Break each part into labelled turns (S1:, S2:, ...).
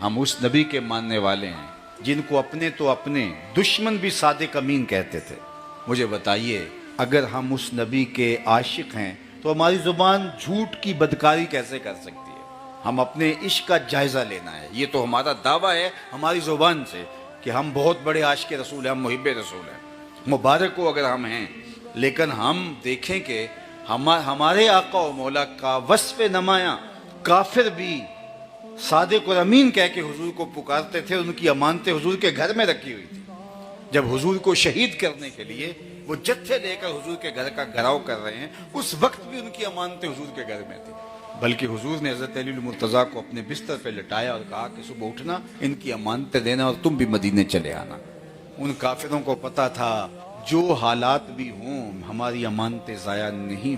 S1: ہم اس نبی کے ماننے والے ہیں جن کو اپنے تو اپنے دشمن بھی صادق امین کہتے تھے۔ مجھے بتائیے، اگر ہم اس نبی کے عاشق ہیں تو ہماری زبان جھوٹ کی بدکاری کیسے کر سکتی ہے؟ ہم اپنے عشق کا جائزہ لینا ہے۔ یہ تو ہمارا دعویٰ ہے ہماری زبان سے کہ ہم بہت بڑے عاشق رسول ہیں، ہم محب رسول ہیں، مبارک ہو اگر ہم ہیں، لیکن ہم دیکھیں کہ ہمارے آقا و مولا کا وصف نمایاں کافر بھی صادق اور امین کہہ کے حضور کو پکارتے تھے، ان کی امانتیں حضور کے گھر میں رکھی ہوئی تھی۔ جب حضور کو شہید کرنے کے لیے وہ جتھے لے کر حضور کے گھر کا گھراؤ کر رہے ہیں، اس وقت بھی ان کی امانتیں حضور کے گھر میں تھی، بلکہ حضور نے حضرت علی المرتضیٰ کو اپنے بستر پہ لٹایا اور کہا کہ صبح اٹھنا، ان کی امانتیں دینا اور تم بھی مدینے چلے آنا۔ ان کافروں کو پتا تھا جو حالات بھی ہوں ہماری امانتیں ضائع نہیں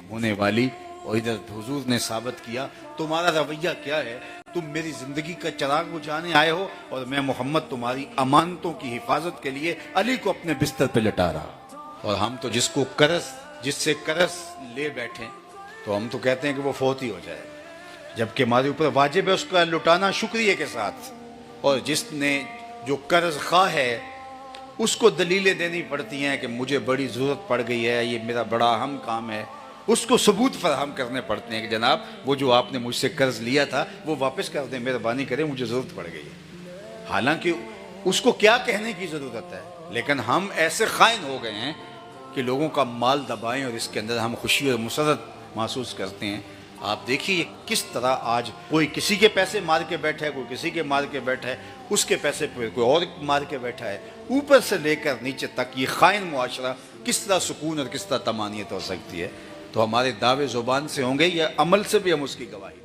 S1: ہونے والی، اور ادھر حضور نے ثابت کیا تمہارا رویہ کیا ہے، تم میری زندگی کا چراغ بجھانے آئے ہو اور میں محمد تمہاری امانتوں کی حفاظت کے لیے علی کو اپنے بستر پہ لٹا رہا۔ اور ہم تو جس سے قرض لے بیٹھیں تو ہم تو کہتے ہیں کہ وہ فوت ہی ہو جائے، جبکہ ہمارے اوپر واجب ہے اس کا لٹانا شکریہ کے ساتھ، اور جس نے جو قرض خواہ ہے اس کو دلیلیں دینی پڑتی ہیں کہ مجھے بڑی ضرورت پڑ گئی ہے، یہ میرا بڑا اہم کام ہے، اس کو ثبوت فراہم کرنے پڑتے ہیں کہ جناب وہ جو آپ نے مجھ سے قرض لیا تھا وہ واپس کر دیں، مہربانی کریں، مجھے ضرورت پڑ گئی ہے۔ حالانکہ اس کو کیا کہنے کی ضرورت ہے، لیکن ہم ایسے خائن ہو گئے ہیں کہ لوگوں کا مال دبائیں اور اس کے اندر ہم خوشی اور مسرت محسوس کرتے ہیں۔ آپ دیکھیے کس طرح آج کوئی کسی کے پیسے مار کے بیٹھا ہے، کوئی کسی کے مار کے بیٹھا ہے، اس کے پیسے پہ کوئی اور مار کے بیٹھا ہے، اوپر سے لے کر نیچے تک یہ خائن معاشرہ کس طرح سکون اور کس طرح طمانینت ہو سکتی ہے؟ تو ہمارے دعوے زبان سے ہوں گے یا عمل سے بھی ہم اس کی گواہی